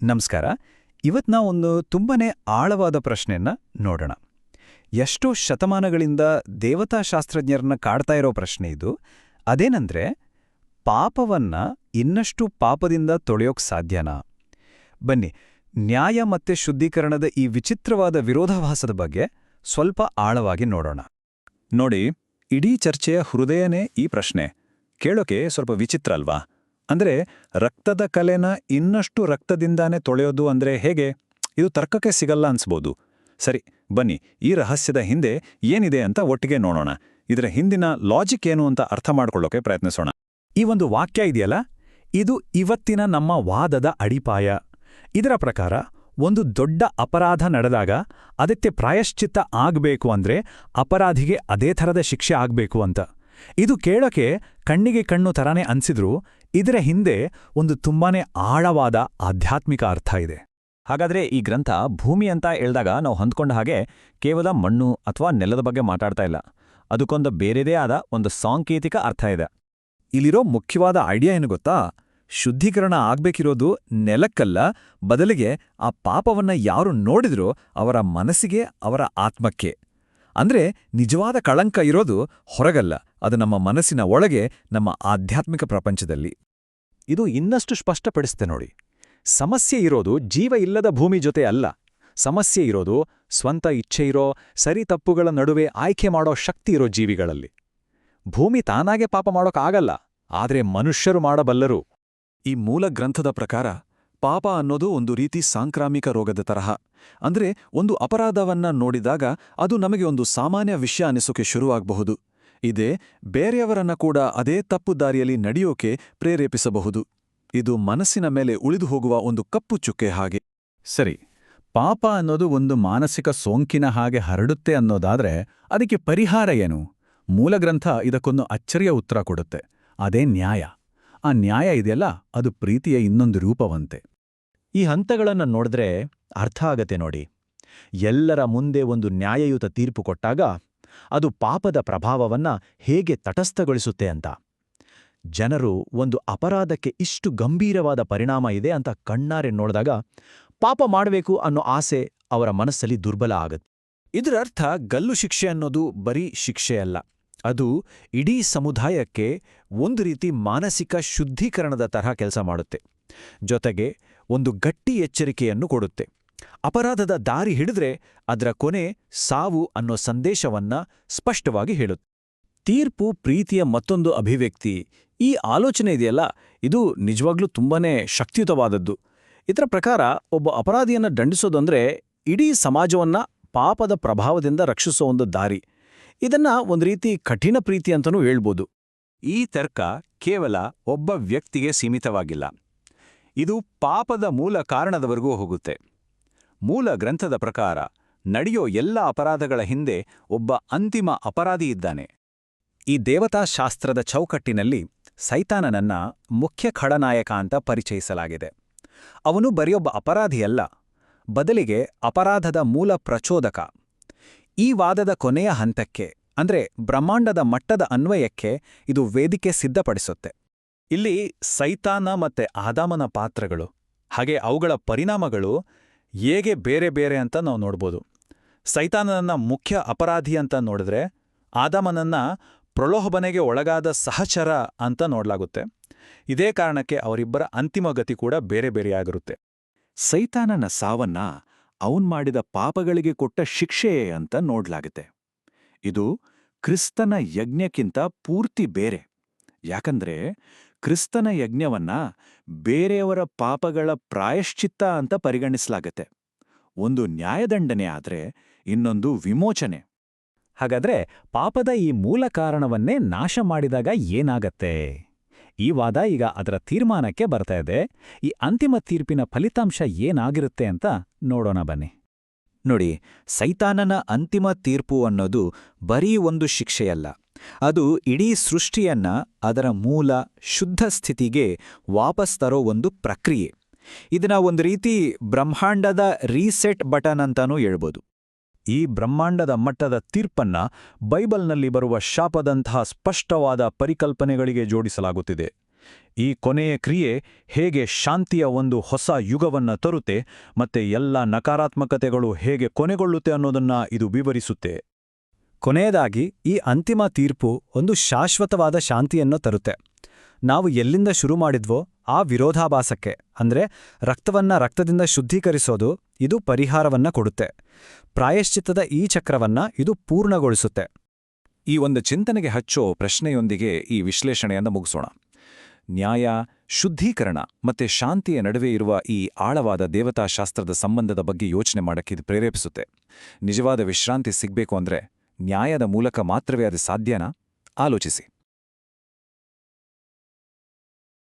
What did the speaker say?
ನಮಸ್ಕಾರ. ಇವತ್ತು ನಾವೊಂದು ತುಂಬಾನೇ ಆಳವಾದ ಪ್ರಶ್ನೆಯನ್ನ ನೋಡೋಣ. ಎಷ್ಟೋ ಶತಮಾನಗಳಿಂದ ದೇವತಾಶಾಸ್ತ್ರಜ್ಞರನ್ನ ಕಾಡ್ತಾ ಇರೋ ಪ್ರಶ್ನೆ ಇದು. ಅದೇನಂದ್ರೆ, ಪಾಪವನ್ನ ಇನ್ನಷ್ಟು ಪಾಪದಿಂದ ತೊಳೆಯೋಕ್ ಸಾಧ್ಯನಾ? ಬನ್ನಿ, ನ್ಯಾಯ ಮತ್ತೆ ಶುದ್ಧೀಕರಣದ ಈ ವಿಚಿತ್ರವಾದ ವಿರೋಧಾಭಾಸದ ಬಗ್ಗೆ ಸ್ವಲ್ಪ ಆಳವಾಗಿ ನೋಡೋಣ. ನೋಡಿ, ಇಡೀ ಚರ್ಚೆಯ ಹೃದಯನೇ ಈ ಪ್ರಶ್ನೆ. ಕೇಳೋಕೆ ಸ್ವಲ್ಪ ವಿಚಿತ್ರ ಅಲ್ವಾ? ಅಂದ್ರೆ, ರಕ್ತದ ಕಲೆನ ಇನ್ನಷ್ಟು ರಕ್ತದಿಂದಾನೇ ತೊಳೆಯೋದು ಅಂದ್ರೆ ಹೇಗೆ? ಇದು ತರ್ಕಕ್ಕೆ ಸಿಗಲ್ಲ ಅನ್ಸ್ಬೋದು. ಸರಿ, ಬನ್ನಿ, ಈ ರಹಸ್ಯದ ಹಿಂದೆ ಏನಿದೆ ಅಂತ ಒಟ್ಟಿಗೆ ನೋಡೋಣ. ಇದರ ಹಿಂದಿನ ಲಾಜಿಕ್ ಏನು ಅಂತ ಅರ್ಥ ಮಾಡ್ಕೊಳ್ಳೋಕೆ ಪ್ರಯತ್ನಿಸೋಣ. ಈ ಒಂದು ವಾಕ್ಯ ಇದೆಯಲ್ಲ, ಇದು ಇವತ್ತಿನ ನಮ್ಮ ವಾದದ ಅಡಿಪಾಯ. ಇದರ ಪ್ರಕಾರ ಒಂದು ದೊಡ್ಡ ಅಪರಾಧ ನಡೆದಾಗ ಅದಕ್ಕೆ ಪ್ರಾಯಶ್ಚಿತ್ತ ಆಗ್ಬೇಕು ಅಂದ್ರೆ ಅಪರಾಧಿಗೆ ಅದೇ ಥರದ ಶಿಕ್ಷೆ ಆಗ್ಬೇಕು ಅಂತ. ಇದು ಕೇಳೋಕೆ ಕಣ್ಣಿಗೆ ಕಣ್ಣು ತರಾನೇ ಅನ್ಸಿದ್ರೂ ಇದರ ಹಿಂದೆ ಒಂದು ತುಂಬಾನೇ ಆಳವಾದ ಆಧ್ಯಾತ್ಮಿಕ ಅರ್ಥ ಇದೆ. ಹಾಗಾದ್ರೆ ಈ ಗ್ರಂಥ ಭೂಮಿ ಅಂತ ಹೇಳ್ದಾಗ ನಾವು ಹೊಂದ್ಕೊಂಡ ಹಾಗೆ ಕೇವಲ ಮಣ್ಣು ಅಥವಾ ನೆಲದ ಬಗ್ಗೆ ಮಾತಾಡ್ತಾ ಇಲ್ಲ. ಅದಕ್ಕೊಂದು ಬೇರೆದೇ ಆದ ಒಂದು ಸಾಂಕೇತಿಕ ಅರ್ಥ ಇದೆ. ಇಲ್ಲಿರೋ ಮುಖ್ಯವಾದ ಐಡಿಯಾ ಏನು ಗೊತ್ತಾ? ಶುದ್ಧೀಕರಣ ಆಗ್ಬೇಕಿರೋದು ನೆಲಕ್ಕಲ್ಲ, ಬದಲಿಗೆ ಆ ಪಾಪವನ್ನ ಯಾರು ನೋಡಿದ್ರೋ ಅವರ ಮನಸ್ಸಿಗೆ, ಅವರ ಆತ್ಮಕ್ಕೆ. ಅಂದ್ರೆ ನಿಜವಾದ ಕಳಂಕ ಇರೋದು ಹೊರಗಲ್ಲ, ಅದು ನಮ್ಮ ಮನಸ್ಸಿನ ಒಳಗೆ, ನಮ್ಮ ಆಧ್ಯಾತ್ಮಿಕ ಪ್ರಪಂಚದಲ್ಲಿ. ಇದು ಇನ್ನಷ್ಟು ಸ್ಪಷ್ಟಪಡಿಸುತ್ತೆ ನೋಡಿ. ಸಮಸ್ಯೆ ಇರೋದು ಜೀವ ಇಲ್ಲದ ಭೂಮಿ ಜೊತೆ ಅಲ್ಲ. ಸಮಸ್ಯೆ ಇರೋದು ಸ್ವಂತ ಇಚ್ಛೆ ಇರೋ, ಸರಿ ತಪ್ಪುಗಳ ನಡುವೆ ಆಯ್ಕೆ ಮಾಡೋ ಶಕ್ತಿ ಇರೋ ಜೀವಿಗಳಲ್ಲಿ. ಭೂಮಿ ತಾನಾಗೆ ಪಾಪ ಮಾಡೋಕ್ಕಾಗಲ್ಲ, ಆದ್ರೆ ಮನುಷ್ಯರು ಮಾಡಬಲ್ಲರು. ಈ ಮೂಲ ಗ್ರಂಥದ ಪ್ರಕಾರ ಪಾಪ ಅನ್ನೋದು ಒಂದು ರೀತಿ ಸಾಂಕ್ರಾಮಿಕ ರೋಗದ ತರಹ. ಅಂದ್ರೆ, ಒಂದು ಅಪರಾಧವನ್ನ ನೋಡಿದಾಗ ಅದು ನಮಗೆ ಒಂದು ಸಾಮಾನ್ಯ ವಿಷಯ ಅನಿಸೋಕೆ ಶುರುವಾಗಬಹುದು. ಇದೇ ಬೇರೆಯವರನ್ನ ಕೂಡ ಅದೇ ತಪ್ಪು ದಾರಿಯಲ್ಲಿ ನಡೆಯೋಕೆ ಪ್ರೇರೇಪಿಸಬಹುದು. ಇದು ಮನಸ್ಸಿನ ಮೇಲೆ ಉಳಿದು ಹೋಗುವ ಒಂದು ಕಪ್ಪು ಚುಕ್ಕೆ ಹಾಗೆ. ಸರಿ, ಪಾಪ ಅನ್ನೋದು ಒಂದು ಮಾನಸಿಕ ಸೋಂಕಿನ ಹಾಗೆ ಹರಡುತ್ತೆ ಅನ್ನೋದಾದ್ರೆ ಅದಕ್ಕೆ ಪರಿಹಾರ ಏನು? ಮೂಲಗ್ರಂಥ ಇದಕ್ಕೊಂದು ಅಚ್ಚರಿಯ ಉತ್ತರ ಕೊಡುತ್ತೆ. ಅದೇ ನ್ಯಾಯ. ಆ ನ್ಯಾಯ ಇದೆಯಲ್ಲ, ಅದು ಪ್ರೀತಿಯ ಇನ್ನೊಂದು ರೂಪವಂತೆ. ಈ ಹಂತಗಳನ್ನು ನೋಡಿದ್ರೆ ಅರ್ಥ ಆಗತ್ತೆ ನೋಡಿ. ಎಲ್ಲರ ಮುಂದೆ ಒಂದು ನ್ಯಾಯಯುತ ತೀರ್ಪು ಕೊಟ್ಟಾಗ ಅದು ಪಾಪದ ಪ್ರಭಾವವನ್ನ ಹೇಗೆ ತಟಸ್ಥಗೊಳಿಸುತ್ತೆ ಅಂತ. ಜನರು ಒಂದು ಅಪರಾಧಕ್ಕೆ ಇಷ್ಟು ಗಂಭೀರವಾದ ಪರಿಣಾಮ ಇದೆ ಅಂತ ಕಣ್ಣಾರೆ ನೋಡಿದಾಗ ಪಾಪ ಮಾಡಬೇಕು ಅನ್ನೋ ಆಸೆ ಅವರ ಮನಸ್ಸಲ್ಲಿ ದುರ್ಬಲ ಆಗತ್ತೆ. ಇದರರ್ಥ ಗಲ್ಲು ಶಿಕ್ಷೆ ಅನ್ನೋದು ಬರೀ ಶಿಕ್ಷೆಯಲ್ಲ, ಅದು ಇಡೀ ಸಮುದಾಯಕ್ಕೆ ಒಂದು ರೀತಿ ಮಾನಸಿಕ ಶುದ್ಧೀಕರಣದ ತರಹ ಕೆಲಸ ಮಾಡುತ್ತೆ. ಜೊತೆಗೆ ಒಂದು ಗಟ್ಟಿ ಎಚ್ಚರಿಕೆಯನ್ನು ಕೊಡುತ್ತೆ. ಅಪರಾಧದ ದಾರಿ ಹಿಡಿದ್ರೆ ಅದರ ಕೊನೆ ಸಾವು ಅನ್ನೋ ಸಂದೇಶವನ್ನ ಸ್ಪಷ್ಟವಾಗಿ ಹೇಳುತ್ತೆ. ತೀರ್ಪು ಪ್ರೀತಿಯ ಮತ್ತೊಂದು ಅಭಿವ್ಯಕ್ತಿ. ಈ ಆಲೋಚನೆ ಇದೆಯಲ್ಲ, ಇದು ನಿಜವಾಗ್ಲೂ ತುಂಬಾನೇ ಶಕ್ತಿಯುತವಾದದ್ದು. ಇದರ ಪ್ರಕಾರ ಒಬ್ಬ ಅಪರಾಧಿಯನ್ನ ದಂಡಿಸೋದಂದ್ರೆ ಇಡೀ ಸಮಾಜವನ್ನ ಪಾಪದ ಪ್ರಭಾವದಿಂದ ರಕ್ಷಿಸೋ ಒಂದು ದಾರಿ. ಇದನ್ನ ಒಂದು ರೀತಿ ಕಠಿಣ ಪ್ರೀತಿ ಅಂತನೂ ಹೇಳ್ಬೋದು. ಈ ತರ್ಕ ಕೇವಲ ಒಬ್ಬ ವ್ಯಕ್ತಿಗೆ ಸೀಮಿತವಾಗಿಲ್ಲ. ಇದು ಪಾಪದ ಮೂಲ ಕಾರಣದವರೆಗೂ ಹೋಗುತ್ತೆ. ಮೂಲ ಗ್ರಂಥದ ಪ್ರಕಾರ ನಡೆಯೋ ಎಲ್ಲ ಅಪರಾಧಗಳ ಹಿಂದೆ ಒಬ್ಬ ಅಂತಿಮ ಅಪರಾಧಿ ಇದ್ದಾನೆ. ಈ ದೇವತಾಶಾಸ್ತ್ರದ ಚೌಕಟ್ಟಿನಲ್ಲಿ ಸೈತಾನನನ್ನ ಮುಖ್ಯ ಖಳನಾಯಕ ಅಂತ ಪರಿಚಯಿಸಲಾಗಿದೆ. ಅವನು ಬರೆಯೊಬ್ಬ ಅಪರಾಧಿಯಲ್ಲ, ಬದಲಿಗೆ ಅಪರಾಧದ ಮೂಲ ಪ್ರಚೋದಕ. ಈ ವಾದದ ಕೊನೆಯ ಹಂತಕ್ಕೆ, ಅಂದ್ರೆ ಬ್ರಹ್ಮಾಂಡದ ಮಟ್ಟದ ಅನ್ವಯಕ್ಕೆ ಇದು ವೇದಿಕೆ ಸಿದ್ಧಪಡಿಸುತ್ತೆ. ಇಲ್ಲಿ ಸೈತಾನ ಮತ್ತೆ ಆದಾಮನ ಪಾತ್ರಗಳು ಹಾಗೆ ಅವುಗಳ ಪರಿಣಾಮಗಳು ಹೇಗೆ ಬೇರೆ ಬೇರೆ ಅಂತ ನಾವು ನೋಡ್ಬೋದು. ಸೈತಾನನನ್ನ ಮುಖ್ಯ ಅಪರಾಧಿ ಅಂತ ನೋಡಿದ್ರೆ, ಆದಾಮನನ್ನ ಪ್ರಲೋಭನೆಗೆ ಒಳಗಾದ ಸಹಚರ ಅಂತ ನೋಡ್ಲಾಗುತ್ತೆ. ಇದೇ ಕಾರಣಕ್ಕೆ ಅವರಿಬ್ಬರ ಅಂತಿಮ ಗತಿ ಕೂಡ ಬೇರೆ ಬೇರೆಯಾಗಿರುತ್ತೆ. ಸೈತಾನನ ಸಾವನ್ನ ಅವನ್ ಮಾಡಿದ ಪಾಪಗಳಿಗೆ ಕೊಟ್ಟ ಶಿಕ್ಷೆಯೇ ಅಂತ ನೋಡ್ಲಾಗುತ್ತೆ. ಇದು ಕ್ರಿಸ್ತನ ಯಜ್ಞಕ್ಕಿಂತ ಪೂರ್ತಿ ಬೇರೆ. ಯಾಕಂದ್ರೆ ಕ್ರಿಸ್ತನ ಯಜ್ಞವನ್ನ ಬೇರೆಯವರ ಪಾಪಗಳ ಪ್ರಾಯಶ್ಚಿತ್ತ ಅಂತ ಪರಿಗಣಿಸಲಾಗತ್ತೆ. ಒಂದು ನ್ಯಾಯದಂಡನೆ ಆದ್ರೆ ಇನ್ನೊಂದು ವಿಮೋಚನೆ. ಹಾಗಾದ್ರೆ ಪಾಪದ ಈ ಮೂಲ ಕಾರಣವನ್ನೇ ನಾಶ ಮಾಡಿದಾಗ ಏನಾಗತ್ತೆ? ಈ ವಾದ ಈಗ ಅದರ ತೀರ್ಮಾನಕ್ಕೆ ಬರ್ತಾ ಇದೆ. ಈ ಅಂತಿಮ ತೀರ್ಪಿನ ಫಲಿತಾಂಶ ಏನಾಗಿರುತ್ತೆ ಅಂತ ನೋಡೋಣ ಬನ್ನಿ. ನೋಡಿ, ಸೈತಾನನ ಅಂತಿಮ ತೀರ್ಪು ಅನ್ನೋದು ಬರೀ ಒಂದು ಶಿಕ್ಷೆಯಲ್ಲ, ಅದು ಇಡೀ ಸೃಷ್ಟಿಯನ್ನ ಅದರ ಮೂಲ ಶುದ್ಧ ಸ್ಥಿತಿಗೆ ವಾಪಸ್ ತರೋ ಒಂದು ಪ್ರಕ್ರಿಯೆ. ಇದನ್ನ ಒಂದು ರೀತಿ ಬ್ರಹ್ಮಾಂಡದ ರೀಸೆಟ್ ಬಟನ್ ಅಂತಾನೂ ಹೇಳ್ಬೋದು. ಈ ಬ್ರಹ್ಮಾಂಡದ ಮಟ್ಟದ ತೀರ್ಪನ್ನ ಬೈಬಲ್ನಲ್ಲಿ ಬರುವ ಶಾಪದಂತಹ ಸ್ಪಷ್ಟವಾದ ಪರಿಕಲ್ಪನೆಗಳಿಗೆ ಜೋಡಿಸಲಾಗುತ್ತಿದೆ. ಈ ಕೊನೆಯ ಕ್ರಿಯೆ ಹೇಗೆ ಶಾಂತಿಯ ಒಂದು ಹೊಸ ಯುಗವನ್ನ ತರುತ್ತೆ ಮತ್ತೆ ಎಲ್ಲ ನಕಾರಾತ್ಮಕತೆಗಳು ಹೇಗೆ ಕೊನೆಗೊಳ್ಳುತ್ತೆ ಅನ್ನೋದನ್ನ ಇದು ವಿವರಿಸುತ್ತೆ. ಕೊನೆಯದಾಗಿ ಈ ಅಂತಿಮ ತೀರ್ಪು ಒಂದು ಶಾಶ್ವತವಾದ ಶಾಂತಿಯನ್ನು ತರುತ್ತೆ. ನಾವು ಎಲ್ಲಿಂದ ಶುರು ಮಾಡಿದ್ವೋ ಆ ವಿರೋಧಾಭಾಸಕ್ಕೆ ಅಂದ್ರೆ ರಕ್ತದಿಂದ ಶುದ್ಧೀಕರಿಸೋದು ಇದು ಪರಿಹಾರವನ್ನ ಕೊಡುತ್ತೆ. ಪ್ರಾಯಶ್ಚಿತ್ತದ ಈ ಚಕ್ರವನ್ನ ಇದು ಪೂರ್ಣಗೊಳಿಸುತ್ತೆ. ಈ ಒಂದು ಚಿಂತನೆಗೆ ಹಚ್ಚೋ ಪ್ರಶ್ನೆಯೊಂದಿಗೆ ಈ ವಿಶ್ಲೇಷಣೆಯನ್ನು ಮುಗಿಸೋಣ. ನ್ಯಾಯ, ಶುದ್ಧೀಕರಣ ಮತ್ತೆ ಶಾಂತಿಯ ನಡುವೆ ಇರುವ ಈ ಆಳವಾದ ದೇವತಾಶಾಸ್ತ್ರದ ಸಂಬಂಧದ ಬಗ್ಗೆ ಯೋಚನೆ ಮಾಡಕ್ಕಿದು ಪ್ರೇರೇಪಿಸುತ್ತೆ. ನಿಜವಾದ ವಿಶ್ರಾಂತಿ ಸಿಗ್ಬೇಕು ಅಂದ್ರೆ ನ್ಯಾಯದ ಮೂಲಕ ಮಾತ್ರವೇ ಅದು ಸಾಧ್ಯನಾ? ಆಲೋಚಿಸಿ.